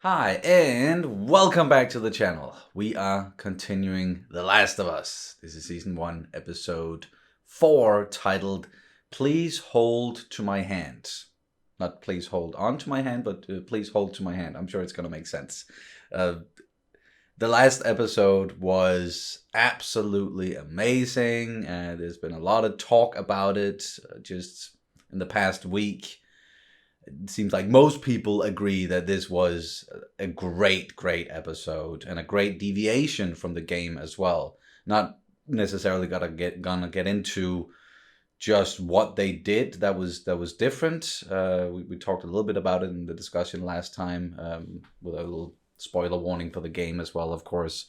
Hi, and welcome back to the channel. We are continuing The Last of Us. This is Season 1, Episode 4, titled, Please Hold to My Hand. Not please hold on to my hand, but please hold to my hand. I'm sure it's going to make sense. The last episode was absolutely amazing. There's been a lot of talk about it just in the past week. It seems like most people agree that this was a great episode and a great deviation from the game as well. Not necessarily gonna get into just what they did that was different. We talked a little bit about it in the discussion last time, with a little spoiler warning for the game as well, of course.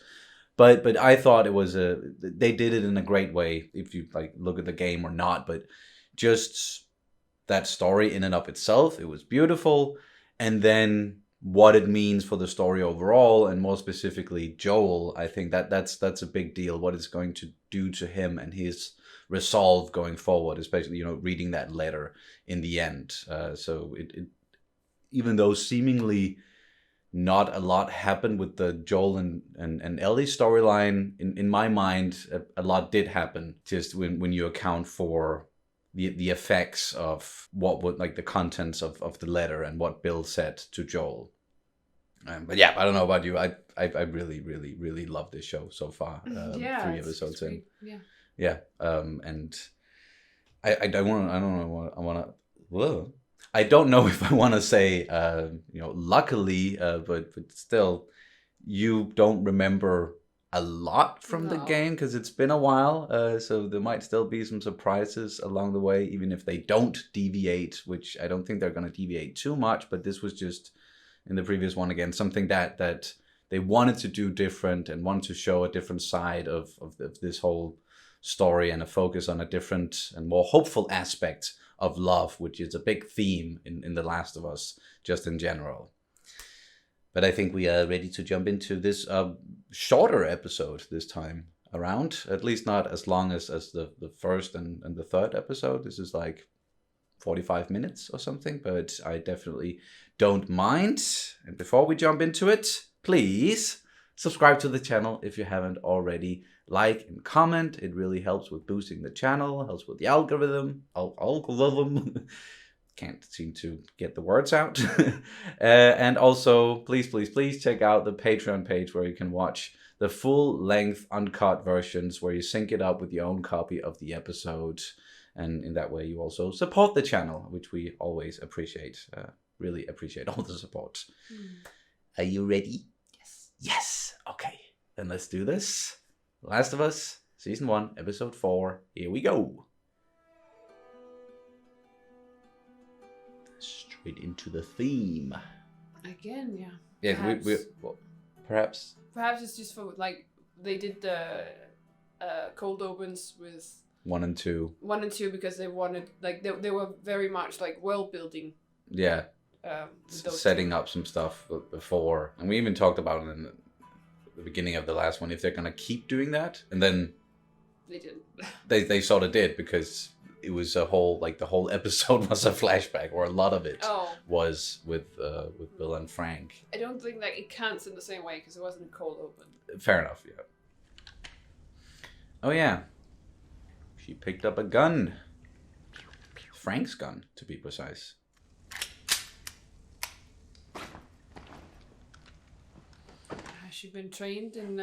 But I thought it was they did it in a great way, if you like look at the game or not. But just that story in and of itself, it was beautiful. And then what it means for the story overall, and more specifically Joel, I think that's a big deal. What it's going to do to him and his resolve going forward, especially reading that letter in the end. So it even though seemingly not a lot happened with the Joel and Ellie storyline, in my mind a lot did happen, just when you account for the effects of what would, like, the contents of the letter and what Bill said to Joel. But yeah, I don't know about you. I really love this show so far. 3 episodes in. Yeah. And I don't know if I want to say luckily, but still, you don't remember a lot from the game because it's been a while, so there might still be some surprises along the way, even if they don't deviate, which I don't think they're going to deviate too much. But this was just, in the previous one again, something that they wanted to do different and wanted to show a different side of this whole story, and a focus on a different and more hopeful aspect of love, which is a big theme in The Last of Us just in general. But I think we are ready to jump into this shorter episode this time around. At least not as long as the first and the third episode. This is like 45 minutes or something, but I definitely don't mind. And before we jump into it, please subscribe to the channel if you haven't already. Like and comment. It really helps with boosting the channel, helps with the algorithm. Can't seem to get the words out. And also, please check out the Patreon page, where you can watch the full-length uncut versions, where you sync it up with your own copy of the episode. And in that way, you also support the channel, which we always appreciate. Really appreciate all the support. Are you ready? Yes. Yes. Okay, then let's do this. Last of Us, Season 1, Episode 4. Here we go. Straight into the theme. Again, yeah. Yeah, perhaps. perhaps Perhaps it's just for, like, they did the cold opens with 1 and 2. 1 and 2 because they wanted, like, they were very much like world building. Yeah. Setting up some stuff before, and we even talked about it in the beginning of the last one, if they're gonna keep doing that, and then they didn't. they sort of did, because it was a whole, like, the whole episode was a flashback, or a lot of it was with Bill and Frank. I don't think that it counts in the same way because it wasn't a cold open. Fair enough, yeah. Oh yeah, she picked up a gun. Frank's gun, to be precise. Has she been trained in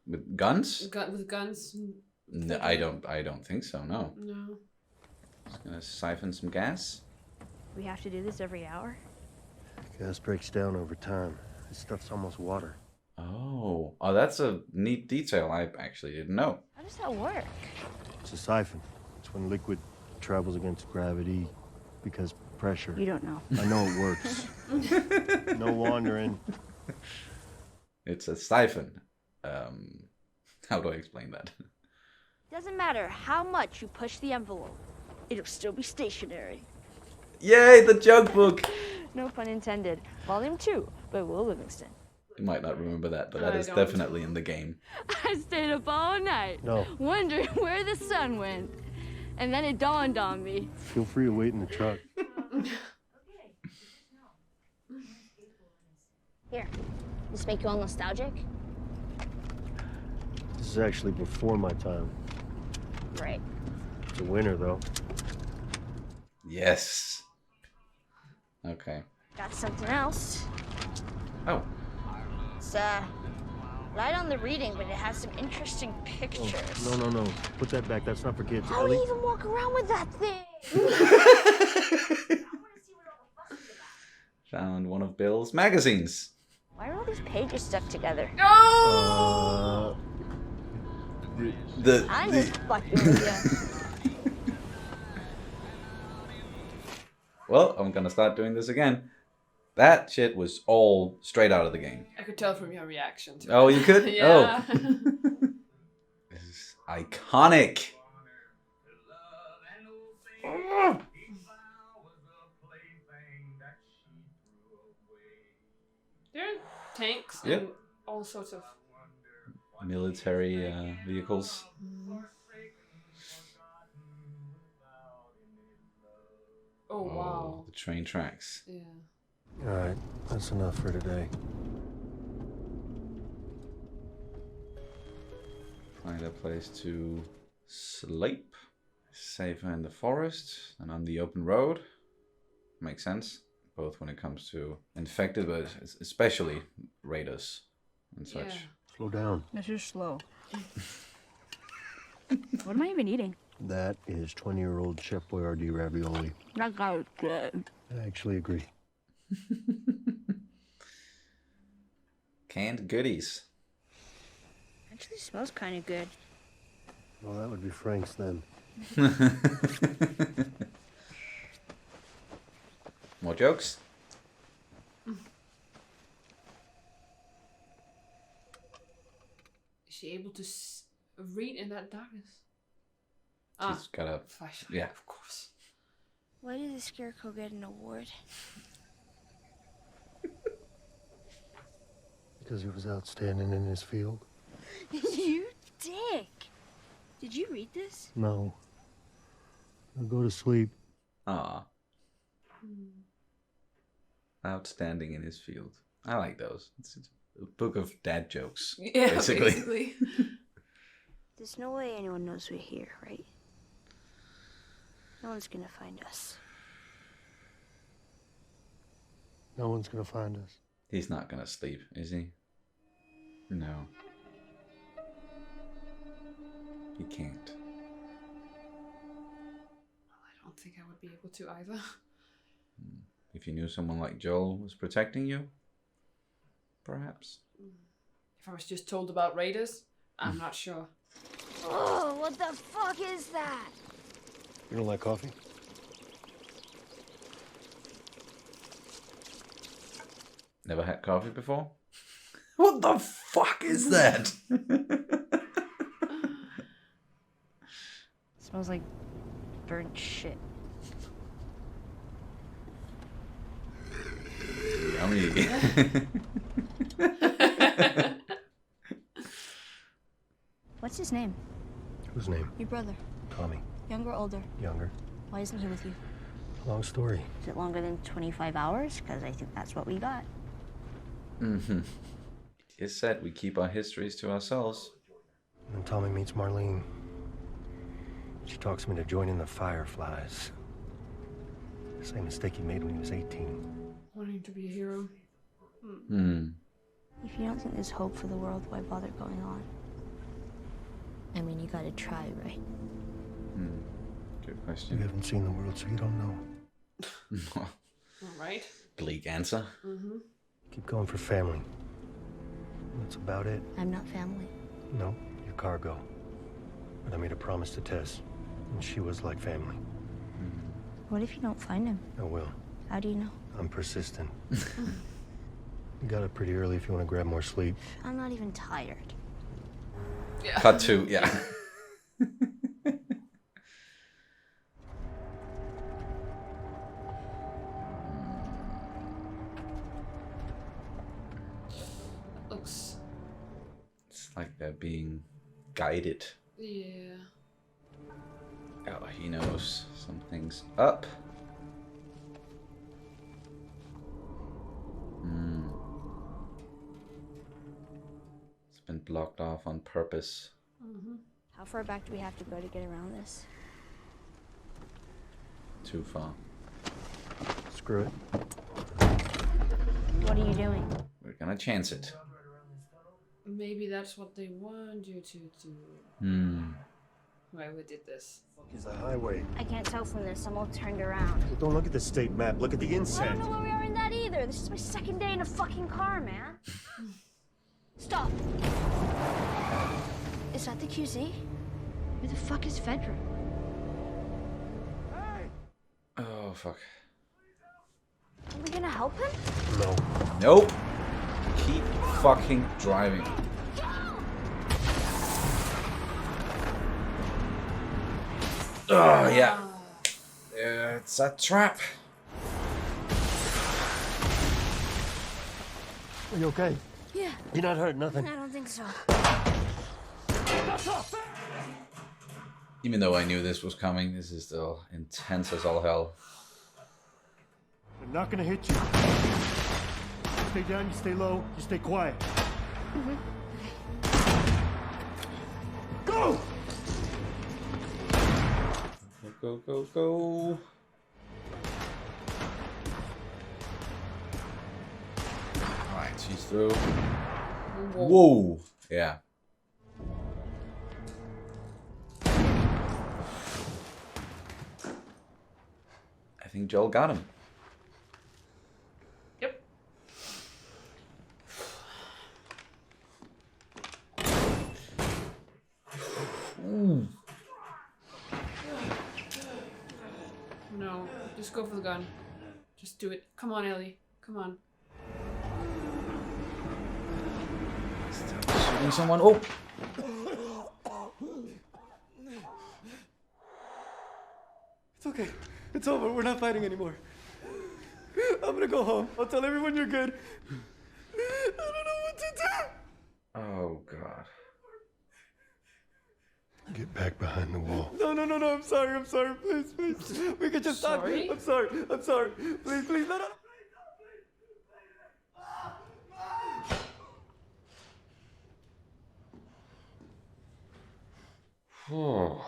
With guns? with guns? No, I don't think so. No. No. Just gonna siphon some gas. We have to do this every hour? Gas breaks down over time. This stuff's almost water. Oh, that's a neat detail. I actually didn't know. How does that work? It's a siphon. It's when liquid travels against gravity because pressure. You don't know. I know it works. No wandering. It's a siphon. How do I explain that? Doesn't matter how much you push the envelope, it'll still be stationary. Yay, the joke book! No pun intended. Volume 2 by Will Livingston. You might not remember that, but that I is don't. definitely in the game. I stayed up all night, No. wondering where the sun went. And then it dawned on me. Feel free to wait in the truck. Here, this make you all nostalgic? This is actually before my time. Right. It's a winner, though. Yes. Okay. Got something else. Oh. It's, light on the reading, but it has some interesting pictures. Oh, no. Put that back. That's not for kids. How do Ellie? you even walk around with that thing? Found one of Bill's magazines. Why are all these pages stuck together? I'm just fucking with you. Well, I'm gonna start doing this again. That shit was all straight out of the game. I could tell from your reaction to Oh, it. you could? Yeah. Oh. This is iconic. There are tanks Yep. and all sorts of... Military vehicles. Oh, wow. The train tracks. Yeah. All right, that's enough for today. Find a place to sleep. Safer in the forest than on the open road. Makes sense. Both when it comes to infected, but especially raiders and such. Yeah. Slow down. This is slow. What am I even eating? That is 20-year-old Chef Boyardee ravioli. That guy is good. I actually agree. Canned goodies. Actually smells kind of good. Well, that would be Frank's then. More jokes? Is she able to read in that darkness? She's got a... Flashlight, yeah. of course. Why did the Scarecrow get an award? Because he was outstanding in his field? You dick! Did you read this? No. I'll go to sleep. Ah. Outstanding in his field. I like those. It's a book of dad jokes. Yeah, basically. basically. There's no way anyone knows we're here, right? No one's gonna find us. No one's gonna find us. He's not gonna sleep, is he? No. He can't. I don't think I would be able to either. If you knew someone like Joel was protecting you, perhaps. If I was just told about raiders, I'm not sure. Oh, what the fuck is that? You don't like coffee? Never had coffee before? What the fuck is that? Smells like burnt shit. Yummy. What's his name? Whose name? Your brother. Tommy. Younger or older? Younger. Why isn't he with you? Long story. Is it longer than 25 hours? Because I think that's what we got. Mm-hmm. It's said we keep our histories to ourselves. And then Tommy meets Marlene. She talks me to join in the Fireflies. Same mistake he made when he was 18. Wanting to be a hero. Hmm. If you don't think there's hope for the world, why bother going on? I mean, you gotta try, right? Good You question. haven't seen the world, so you don't know. All right. Bleak answer. Keep going for family. That's about it. I'm not family. No, you're cargo. But I made a promise to Tess, and she was like family. What if you don't find him? I will. How do you know? I'm persistent. You got up pretty early if you want to grab more sleep. I'm not even tired. Yeah. Cut to, yeah. Looks. It's like they're being guided. Yeah. Oh, he knows something's up. blocked off on purpose. How far back do we have to go to get around this? Too far. Screw it. What are you doing? We're gonna chance it. Maybe that's what they want you to do. Why we did this? Is the highway. I can't tell from this. I'm all turned around. Well, don't look at the state map. Look at the I don't insect. know where we are in that either. This is my second day in a fucking car, man. Stop. Is that the QZ? Where the fuck is Fedra? Oh, fuck. Are we gonna help him? No. Nope. Keep fucking driving. Oh, yeah. It's a trap. Are you okay? Yeah. You're not hurt, nothing. I don't think so. Even though I knew this was coming, this is still intense as all hell. I'm not gonna hit you. Stay down, you stay low, you stay quiet. Go! Go, go, go. Alright, she's through. Whoa! Yeah. I think Joel got him. Yep. Ooh. No, just go for the gun. Just do it. Come on, Ellie. Come on. Shooting someone. Oh! It's okay. It's over. We're not fighting anymore. I'm gonna go home. I'll tell everyone you're good. I don't know what to do. Oh, God. Get back behind the wall. No. I'm sorry. Please. We could just stop. Sorry? I'm sorry. Please, no. Oh.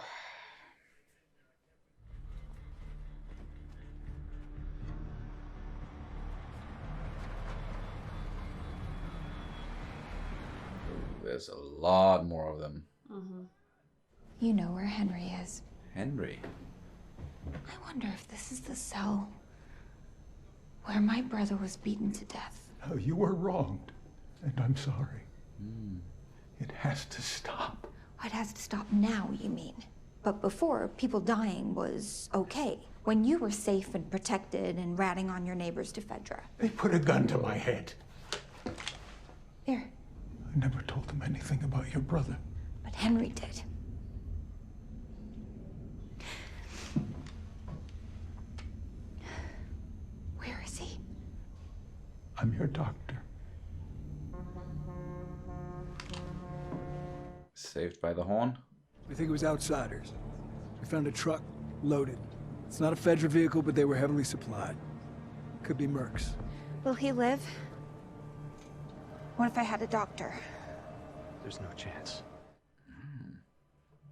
There's a lot more of them. You know where Henry is. Henry. I wonder if this is the cell where my brother was beaten to death. No, you were wronged, and I'm sorry. It has to stop. It has to stop now, you mean? But before, people dying was okay. When you were safe and protected and ratting on your neighbors to Fedra. They put a gun to my head. Here, I never told them anything about your brother. but Henry did. Where is he? I'm your doctor. Saved by the horn. We think it was outsiders. We found a truck loaded. It's not a Fedra vehicle, but they were heavily supplied. Could be Mercs. Will he live? What if I had a doctor? There's no chance.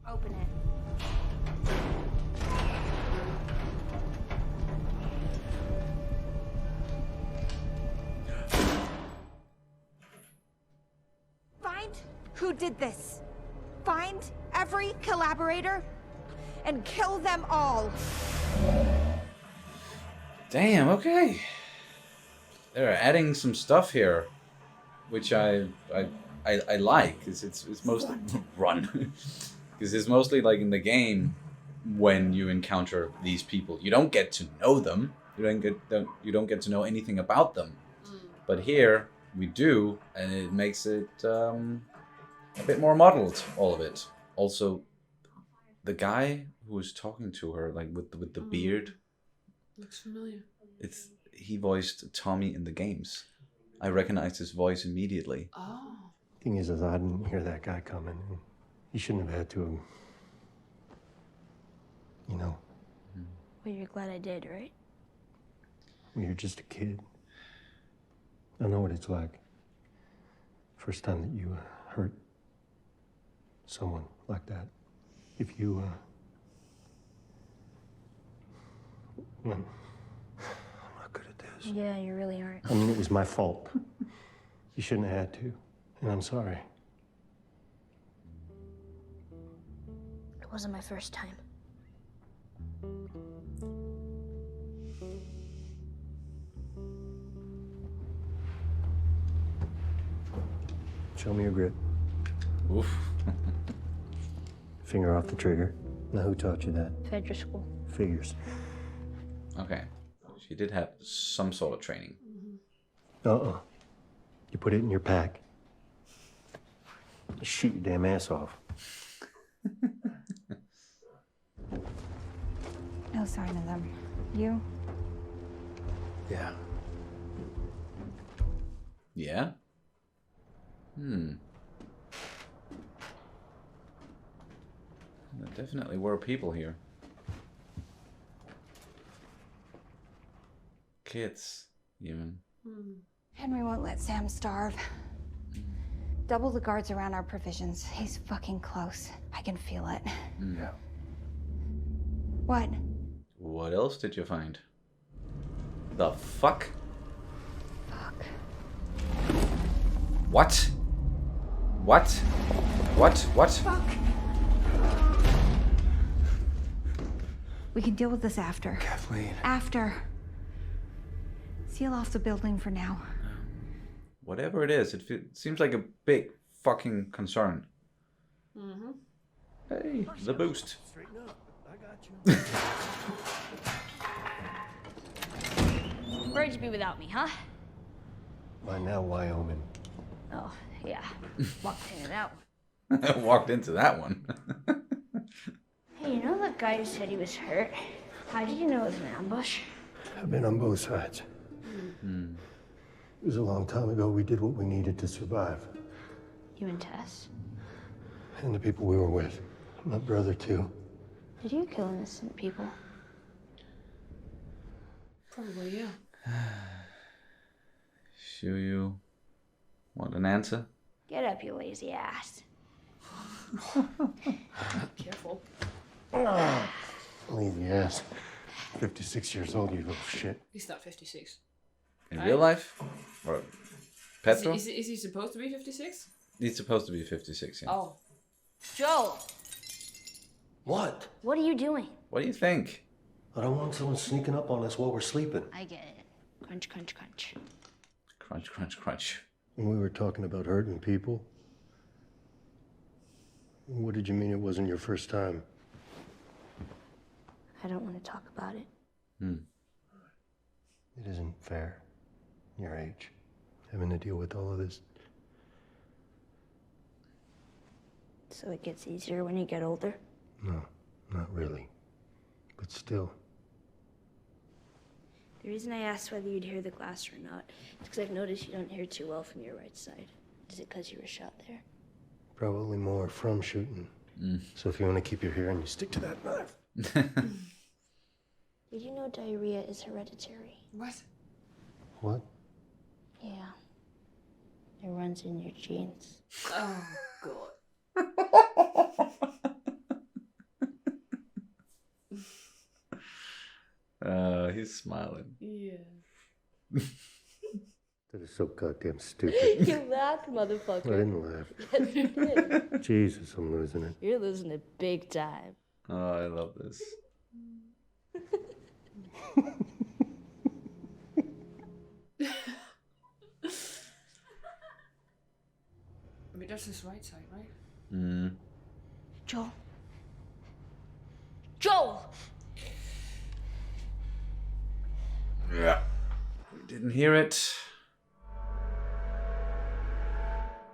Open it. Find who did this. Find every collaborator and kill them all. Damn, okay. They're adding some stuff here, which I like. It's mostly run, because it's mostly like in the game when you encounter these people, you don't get to know them. You don't get to know anything about them. But here we do, and it makes it a bit more muddled. All of it. Also, the guy who was talking to her, like with the beard, Looks familiar. he voiced Tommy in the games. I recognized his voice immediately. Oh. Thing is, I didn't hear that guy coming. He shouldn't have had to. You know, Well, you're glad I did, right? when you're just a kid. I know what it's like. First time that you hurt someone like that. If you, well, I'm not good at this. Yeah, you really aren't. I mean, it was my fault. You shouldn't have had to, and I'm sorry. It wasn't my first time. Show me your grip. Oof. Finger off the trigger. Now, who taught you that? Federal school. Figures. Okay. She did have some sort of training. Uh-uh. You put it in your pack. You shoot your damn ass off. No sign of them. You? Yeah. Yeah? There definitely were people here. Kids, even. Henry won't let Sam starve. Double the guards around our provisions. He's fucking close. I can feel it. Yeah. What? What else did you find? The fuck? Fuck. What? What? What? Fuck. We can deal with this after. Kathleen. After. Seal off the building for now. Whatever it is, seems like a big fucking concern. Mm-hmm. Hey, the boost. Straighten up. I got you. Where'd you be without me, huh? By now, Wyoming. Oh, yeah. Walked into that one. Walked into that one. Hey, you know that guy who said he was hurt? How did you know it was an ambush? I've been on both sides. It was a long time ago. We did what we needed to survive. You and Tess? And the people we were with. My brother, too. Did you kill innocent people? Probably, yeah. Sure you want an answer? Get up, you lazy ass. Careful. Lazy ass. 56 years old, you little shit. He's not 56. In Right. real life? Or petrol? Is he supposed to be 56? He's supposed to be 56, yeah. Oh. Joel, What? what are you doing? What do you think? I don't want someone sneaking up on us while we're sleeping. I get it. Crunch, crunch, crunch. Crunch, crunch, crunch. When we were talking about hurting people, what did you mean it wasn't your first time? I don't want to talk about it. It isn't fair. Your age, having to deal with all of this. So it gets easier when you get older? No, not really. But still. The reason I asked whether you'd hear the glass or not is because I've noticed you don't hear too well from your right side. Is it because you were shot there? Probably more from shooting. So if you want to keep your hearing, you stick to that knife. Did you know diarrhea is hereditary? What? What? Yeah. It runs in your genes. Oh, God. He's smiling. Yeah. That is so goddamn stupid. You laughed, I motherfucker. didn't laugh. Yes, you did. Jesus, I'm losing it. You're losing it big time. Oh, I love this. I mean, that's his right side, right? Joel. Joel! Yeah. We didn't hear it.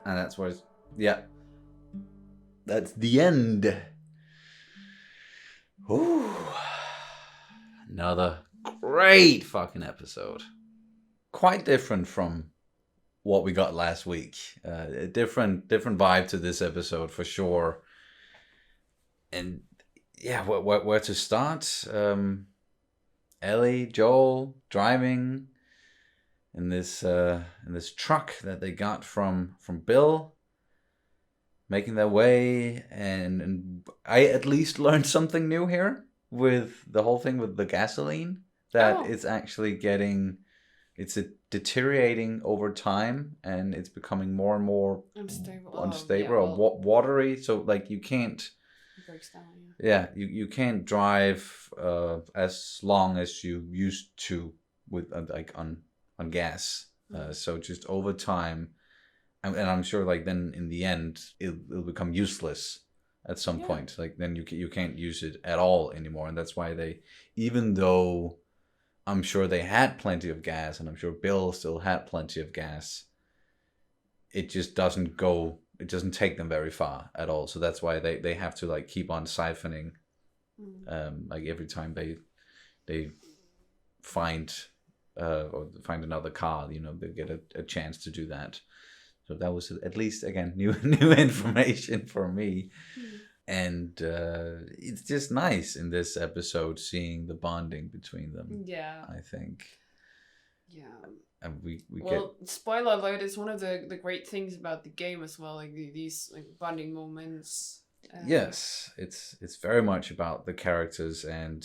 And that's where it's... Yeah. That's the end. Ooh. Another great fucking episode. Quite different from what we got last week. A different vibe to this episode for sure. And yeah, where to start? Ellie, Joel driving in this truck that they got from Bill. making their way, and I at least learned something new here with the whole thing with the gasoline, that it's actually it's deteriorating over time, and it's becoming more and more unstable or watery. So like you can't. It breaks down. Yeah, you can't drive as long as you used to with like on gas. So just over time, and I'm sure like then in the end it'll become useless at some point. Like then you can't use it at all anymore, and that's why they, even though I'm sure they had plenty of gas, and I'm sure Bill still had plenty of gas, it just doesn't go. It doesn't take them very far at all. So that's why they have to like keep on siphoning. Like every time they find or find another car, you know, they get a chance to do that. So that was at least again new information for me. And it's just nice in this episode seeing the bonding between them. Yeah, I think. Yeah. And we well, spoiler alert, is one of the great things about the game as well, like these like bonding moments. Yes, it's very much about the characters, and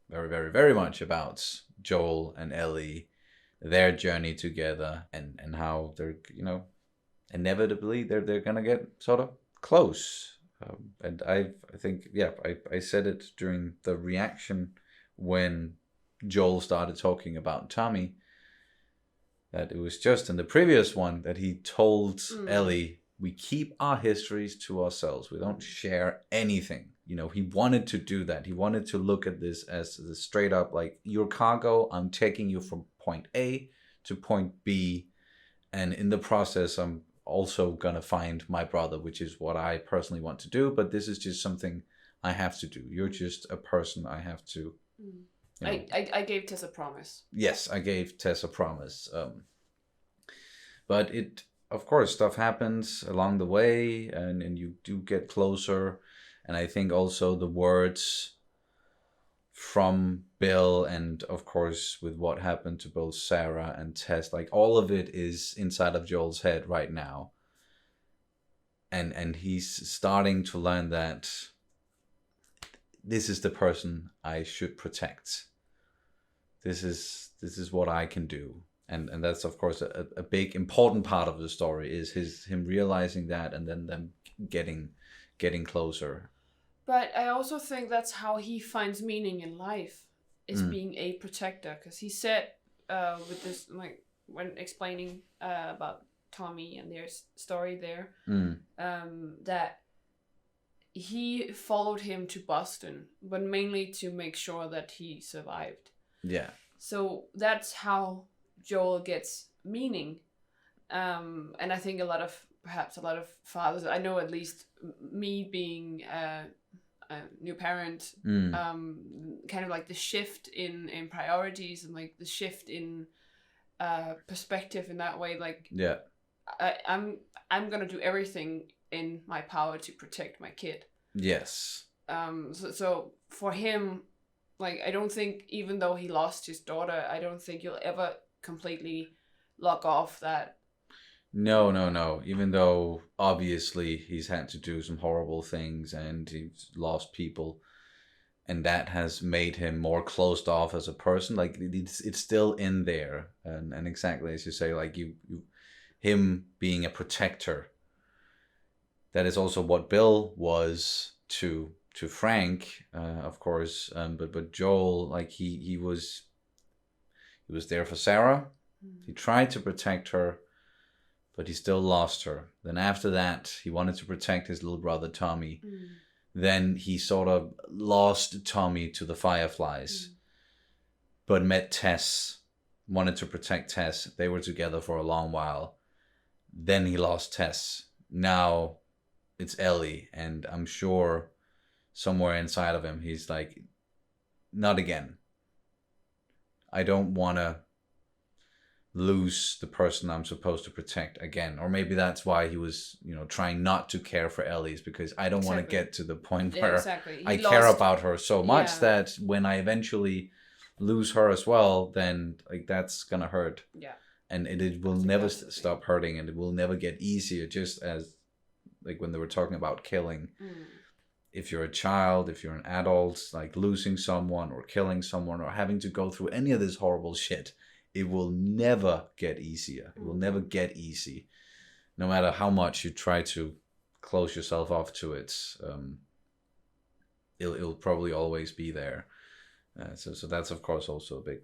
very, very, very much about Joel and Ellie, their journey together, and how they're, you know, inevitably they're gonna get sort of close. And I think, yeah, I said it during the reaction when Joel started talking about Tommy, that it was just in the previous one that he told Ellie, we keep our histories to ourselves. We don't share anything. You know, he wanted to do that. He wanted to look at this as the straight up, like, your cargo, I'm taking you from point A to point B. And in the process, I'm also going to find my brother, which is what I personally want to do. But this is just something I have to do. You're just a person I have to... You know. I gave Tess a promise. Yes, I gave Tess a promise. But it, of course, stuff happens along the way, and you do get closer. And I think also the words from Bill, and of course with what happened to both Sarah and Tess, like all of it is inside of Joel's head right now. And he's starting to learn that this is the person I should protect. This is what I can do. And that's of course a big important part of the story, is him realizing that, and then them getting closer. But I also think that's how he finds meaning in life, is being a protector. Because he said with this, like when explaining about Tommy and their story there, that he followed him to Boston, but mainly to make sure that he survived. Yeah. So that's how Joel gets meaning. And I think perhaps a lot of fathers, I know at least me being a new parent, kind of like the shift in priorities, and like the shift in perspective in that way. Like, yeah, I'm gonna do everything in my power to protect my kid. Yes. So for him, like, I don't think, even though he lost his daughter, I don't think you'll ever completely log off that. No. Even though obviously he's had to do some horrible things and he's lost people, and that has made him more closed off as a person. Like it's still in there, and exactly as you say, like him being a protector. That is also what Bill was to Frank, of course. But Joel, like he was there for Sarah. He tried to protect her, but he still lost her. Then after that, he wanted to protect his little brother Tommy. Then he sort of lost Tommy to the Fireflies, but met Tess, wanted to protect Tess. They were together for a long while. Then he lost Tess. Now it's Ellie, and I'm sure somewhere inside of him, he's like, not again. I don't want to lose the person I'm supposed to protect again. Or maybe that's why he was, trying not to care for Ellie, because I don't want to get to the point where I care about her so much that when I eventually lose her as well, then like that's gonna hurt. Yeah. And it will never stop hurting, and it will never get easier, just as like when they were talking about killing. If you're a child, if you're an adult, like losing someone or killing someone or having to go through any of this horrible shit, it will never get easier. It will never get easy. No matter how much you try to close yourself off to it, it'll probably always be there. So that's, of course, also a big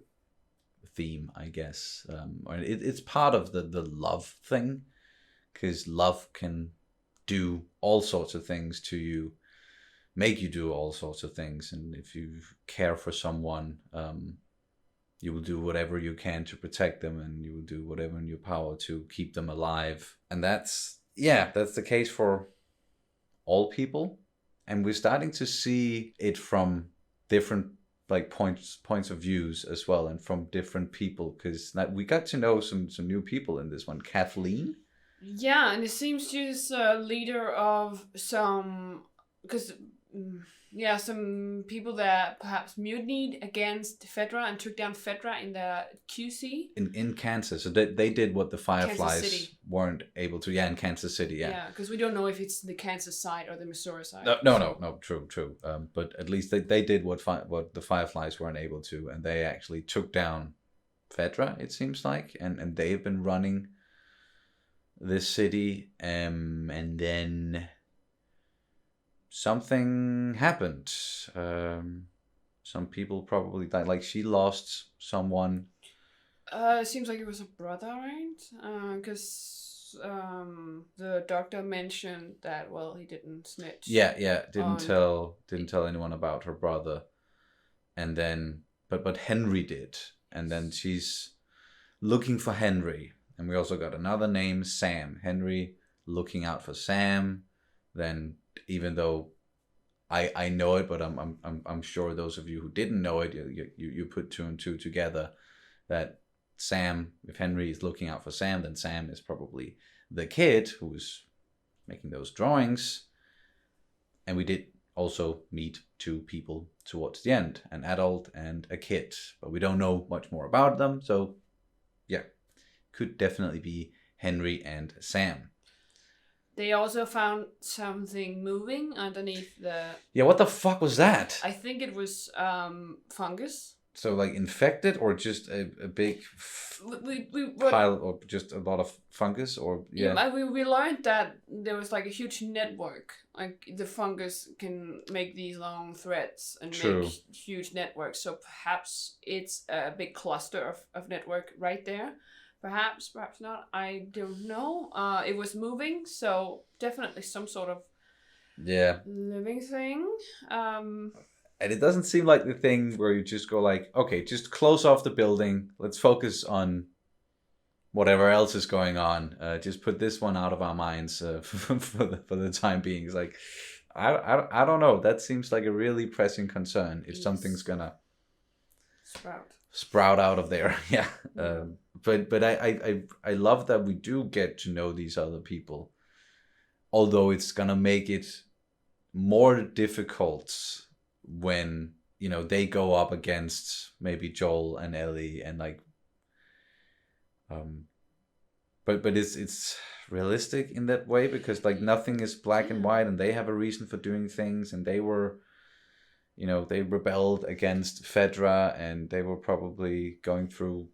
theme, I guess. It's part of the love thing, because love can do all sorts of things to you, make you do all sorts of things. And if you care for someone, you will do whatever you can to protect them, and you will do whatever in your power to keep them alive. And that's the case for all people. And we're starting to see it from different like points of views as well, and from different people, because we got to know some new people in this one. Kathleen. Yeah, and it seems she's a leader of some, because some people that perhaps mutinied against Fedra and took down Fedra in the QC. In Kansas. So they did what the Fireflies weren't able to. Yeah, in Kansas City, yeah. Yeah, because we don't know if it's the Kansas side or the Missouri side. No, true. But at least they did what the Fireflies weren't able to, and they actually took down Fedra, it seems like, and they've been running this city, and then something happened. Some people probably died. Like, she lost someone. It seems like it was a brother, right? Because the doctor mentioned that, well, he didn't snitch. Yeah. Didn't tell anyone about her brother, and then but Henry did, and then she's looking for Henry, and we also got another name, Sam. Henry looking out for Sam. Then, even though I know it, but I'm sure those of you who didn't know it, you put two and two together, that Sam, if Henry is looking out for Sam, then Sam is probably the kid who's making those drawings. And we did also meet two people towards the end, an adult and a kid, but we don't know much more about them. So yeah, could definitely be Henry and Sam. They also found something moving underneath the... Yeah, what the fuck was that? I think it was fungus. So, like, infected, or just a big pile, or just a lot of fungus, or... Yeah, we learned that there was, like, a huge network. Like, the fungus can make these long threads and make huge networks. So perhaps it's a big cluster of network right there. Perhaps not. I don't know. It was moving, so definitely some sort of living thing. And it doesn't seem like the thing where you just go like, okay, just close off the building. Let's focus on whatever else is going on. Just put this one out of our minds for the time being. It's like, I don't know. That seems like a really pressing concern if something's gonna sprout out of there. Yeah. But I love that we do get to know these other people, although it's gonna make it more difficult when, you know, they go up against maybe Joel and Ellie, and like but it's realistic in that way, because like nothing is black and white, and they have a reason for doing things, and they were, you know, they rebelled against Fedra, and they were probably going through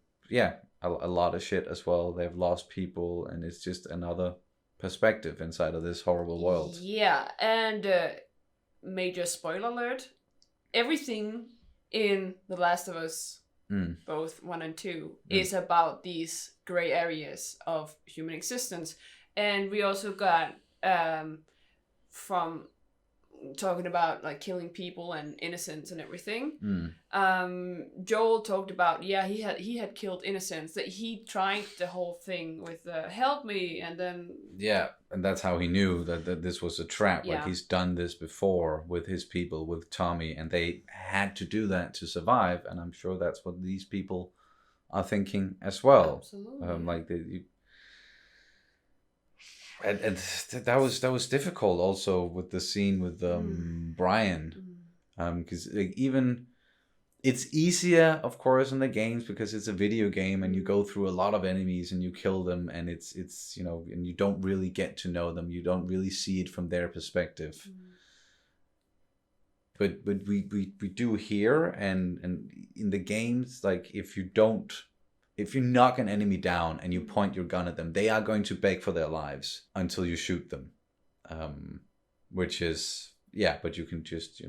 a lot of shit as well. They've lost people, and it's just another perspective inside of this horrible world. Yeah, and major spoiler alert, everything in The Last of Us, both 1 and 2, is about these gray areas of human existence. And we also got from talking about like killing people and innocence and everything. Joel talked about he had killed innocents, that he tried the whole thing with help me, and then and that's how he knew that this was a trap. Like, he's done this before with his people, with Tommy, and they had to do that to survive, and I'm sure that's what these people are thinking as well. Absolutely. And that was difficult also with the scene with Brian, because like, even It's easier, of course, in the games because it's a video game and you go through a lot of enemies and you kill them, and it's and you don't really get to know them. You don't really see it from their perspective. But we do here, and in the games, like if you knock an enemy down and you point your gun at them, they are going to beg for their lives until you shoot them. Which is, but you can just,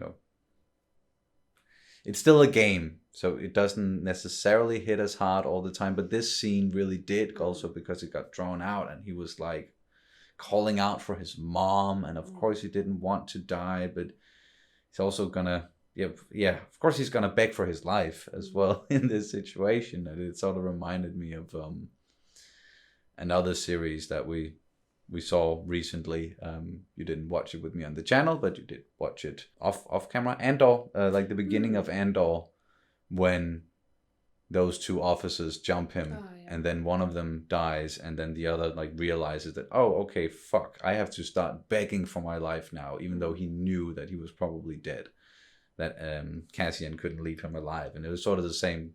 it's still a game, so it doesn't necessarily hit as hard all the time. But this scene really did, also because it got drawn out and he was like calling out for his mom. And of course he didn't want to die, but he's also gonna, of course he's gonna beg for his life as well in this situation. And it sort of reminded me of another series that we saw recently. You didn't watch it with me on the channel, but you did watch it off camera. Andor, like the beginning of Andor, when those two officers jump him, and then one of them dies, and then the other like realizes that, oh, okay, fuck, I have to start begging for my life now, even though he knew that he was probably dead, that Cassian couldn't leave him alive. And it was sort of the same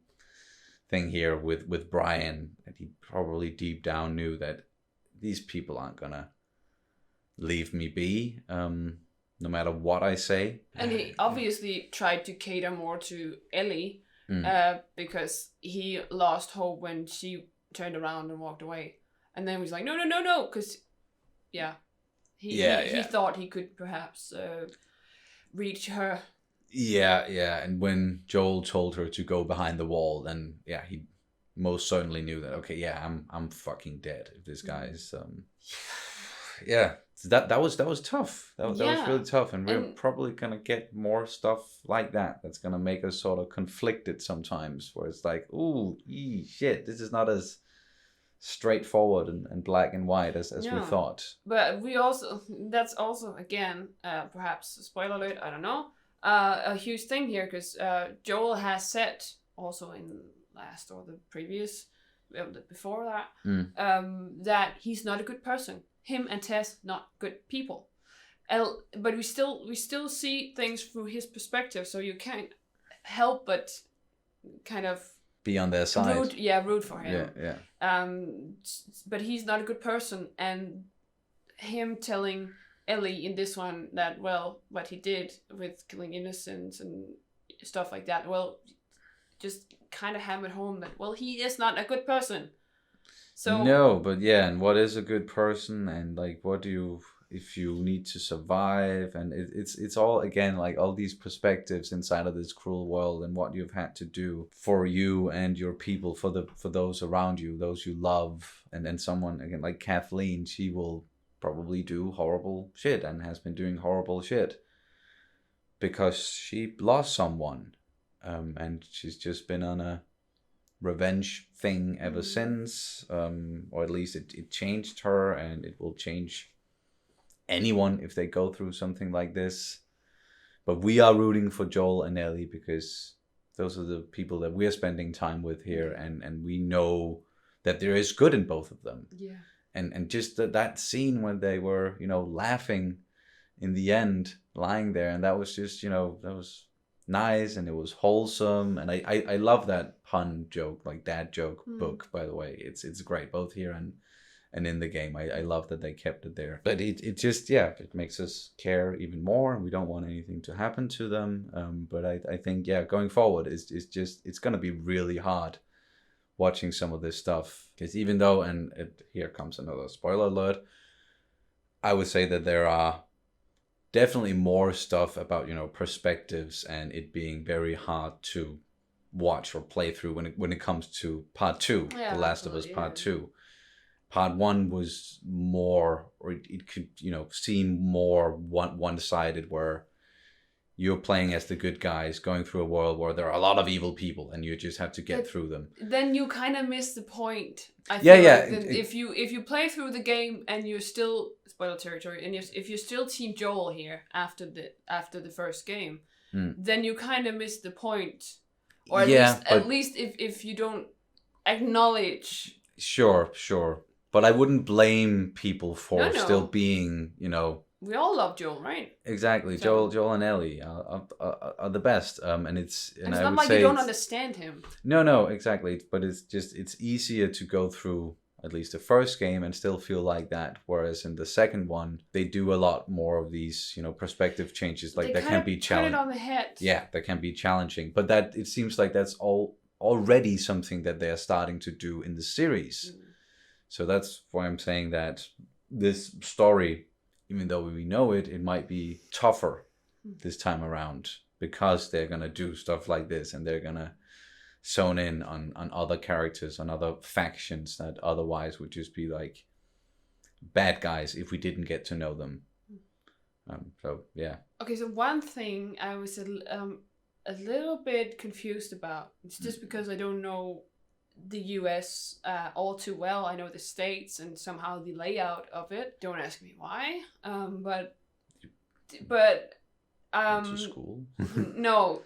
thing here with Brian, that he probably deep down knew that these people aren't gonna leave me be, no matter what I say. And he obviously tried to cater more to Ellie, because he lost hope when she turned around and walked away. And then he was like, no, because, he thought he could perhaps reach her. Yeah, and when Joel told her to go behind the wall, then, he most certainly knew that, okay, I'm fucking dead if this guy's that was tough. That was really tough, and we're probably gonna get more stuff like that that's gonna make us sort of conflicted sometimes, where it's like, ooh, shit, this is not as straightforward and black and white as we thought. But that's also again, perhaps a spoiler alert, I don't know, a huge thing here, because Joel has said also in last or the previous, before that, that he's not a good person. Him and Tess, not good people. But we still see things through his perspective, so you can't help but kind of be on their side. Root for him. Yeah. But he's not a good person, and him telling Ellie in this one that, well, what he did with killing innocents and stuff like that, well, just kind of hammered home that, well, he is not a good person. So no, but and what is a good person, and like what do you, if you need to survive, and it's all, again, like all these perspectives inside of this cruel world, and what you've had to do for you and your people, for those around you, those you love. And then someone, again, like Kathleen, she will probably do horrible shit and has been doing horrible shit because she lost someone. And she's just been on a revenge thing ever since, or at least it changed her, and it will change anyone if they go through something like this. But we are rooting for Joel and Ellie because those are the people that we're spending time with here, and we know that there is good in both of them. Yeah. And just that scene when they were, laughing in the end, lying there, and that was just, that was nice, and it was wholesome, and I love that pun joke, like dad joke book, by the way. It's great, both here and in the game. I love that they kept it there. But it just, it makes us care even more, and we don't want anything to happen to them. But I think, going forward, it's going to be really hard watching some of this stuff. Because even though, here comes another spoiler alert, I would say that there are definitely more stuff about, perspectives, and it being very hard to watch or play through when it comes to part 2, The Last of Us Part 2. Part 1 was more, or it could, seem more one-sided, where you're playing as the good guys going through a world where there are a lot of evil people, and you just have to get through them. Then you kind of miss the point. I feel like if you play through the game and you're still, spoiler territory, and if you're still Team Joel here after the first game, then you kind of miss the point, or at least if you don't acknowledge. Sure, but I wouldn't blame people for still being, we all love Joel, right? Exactly. So- Joel and Ellie are the best. And it's And it's I not would like say you don't it's- understand him. No, exactly. But it's easier to go through at least the first game and still feel like that. Whereas in the second one, they do a lot more of these, perspective changes. Like They that kind can of be turn it challenging. on the head. Yeah, that can be challenging. But that it seems like that's already something that they are starting to do in the series. So that's why I'm saying that this story, even though we know it, it might be tougher this time around because they're gonna do stuff like this and they're gonna zone in on other characters, on other factions that otherwise would just be like bad guys if we didn't get to know them. So yeah. Okay, so one thing I was a little bit confused about. It's just because I don't know the US all too well. I know the States and somehow the layout of it. Don't ask me why. But To school. no,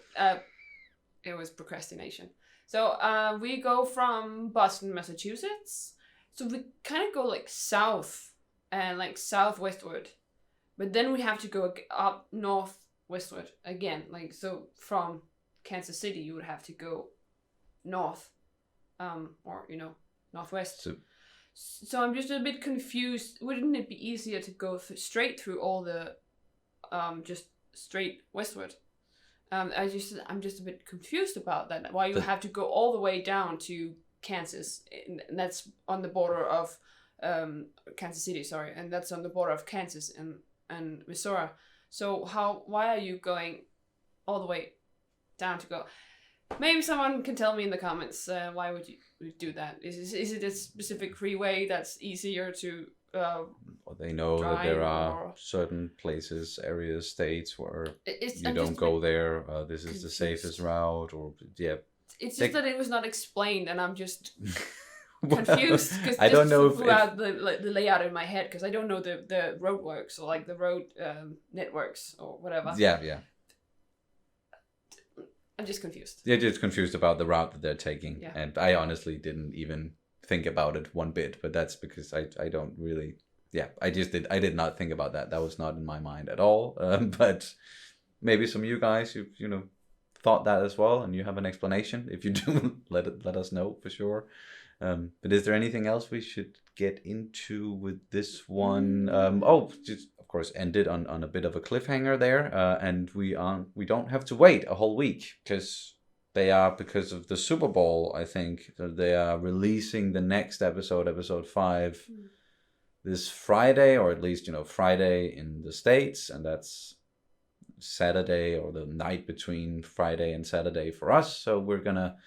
it was procrastination. So we go from Boston, Massachusetts. So we kind of go like south and like southwestward. But then we have to go up northwestward again. Like, so from Kansas City, you would have to go north, or, northwest. So I'm just a bit confused. Wouldn't it be easier to go straight through all the, just straight westward? I'm just a bit confused about that. Why you have to go all the way down to Kansas, and that's on the border of Kansas City, sorry, and that's on the border of Kansas and Missouri. So why are you going all the way down to go? Maybe someone can tell me in the comments. Why would you do that? Is it a specific freeway that's easier to? Or they know that there are certain places, areas, states where you don't go there. This is the safest route, or yeah. It's just that it was not explained, and I'm just Well, confused because I don't know if the layout in my head, because I don't know the roadworks or like the road networks or whatever. Yeah. I'm just confused. They're just confused about the route that they're taking, Yeah. and I honestly didn't even think about it one bit. But that's because I don't really. Yeah, I did not think about that. That was not in my mind at all. But maybe some of you guys, you thought that as well, and you have an explanation. If you do, let us know for sure. But is there anything else we should get into with this one? Just of course ended on a bit of a cliffhanger there, and we don't have to wait a whole week because of the Super Bowl. I think they are releasing the next episode 5, this Friday, or at least Friday in the States, and that's Saturday or the night between Friday and Saturday for us. So we're gonna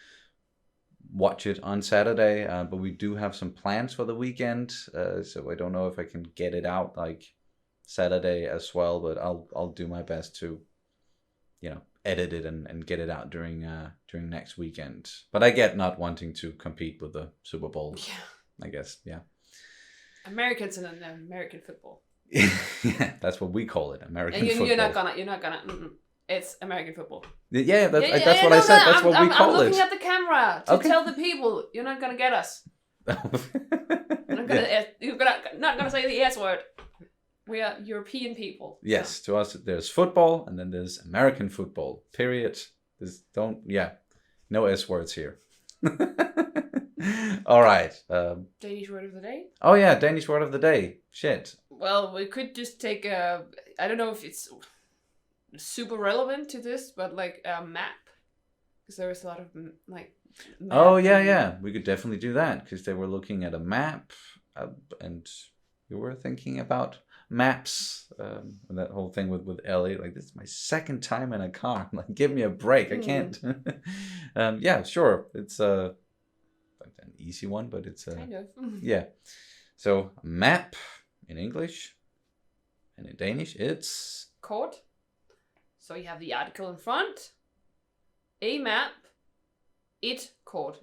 watch it on Saturday, but we do have some plans for the weekend, so I don't know if I can get it out like Saturday as well, but I'll do my best to edit it and get it out during next weekend. But I get not wanting to compete with the Super Bowl. Yeah. I guess, yeah. Americans and American football. Yeah, that's what we call it, American football. You're not gonna. It's American football. Yeah, that's what I said. That's what we call it. I'm looking at the camera to Okay. tell the people you're not gonna get us. You're not gonna say the S word. We are European people. Yes, to us there's football and then there's American football. Period. No S words here. All right. Danish word of the day. Oh yeah, Danish word of the day. Shit. Well, we could just take a. I don't know if it's super relevant to this, but like a map, because there was a lot of like. Oh yeah. We could definitely do that because they were looking at a map, and you were thinking about maps. And that whole thing with Ellie, like this is my second time in a car. I'm like, give me a break. I can't. Yeah, sure. It's an easy one, but it's kind of. Yeah. So map in English, and in Danish it's Kort. So you have the article in front. A map. It kort.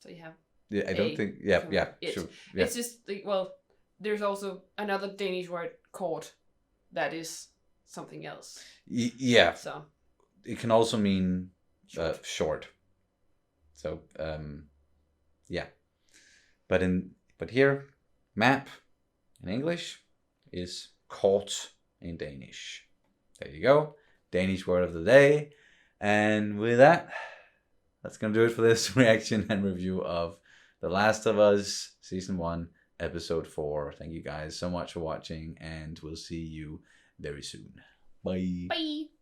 So you have. Yeah, I don't think. Yeah, it. sure. Yeah. It's just well. There's also another Danish word, kort, that is something else. Yeah. So. It can also mean short. So yeah, but here map in English is caught in Danish. There you go. Danish word of the day. And with that, that's going to do it for this reaction and review of The Last of Us Season 1, Episode 4. Thank you guys so much for watching, and we'll see you very soon. Bye. Bye.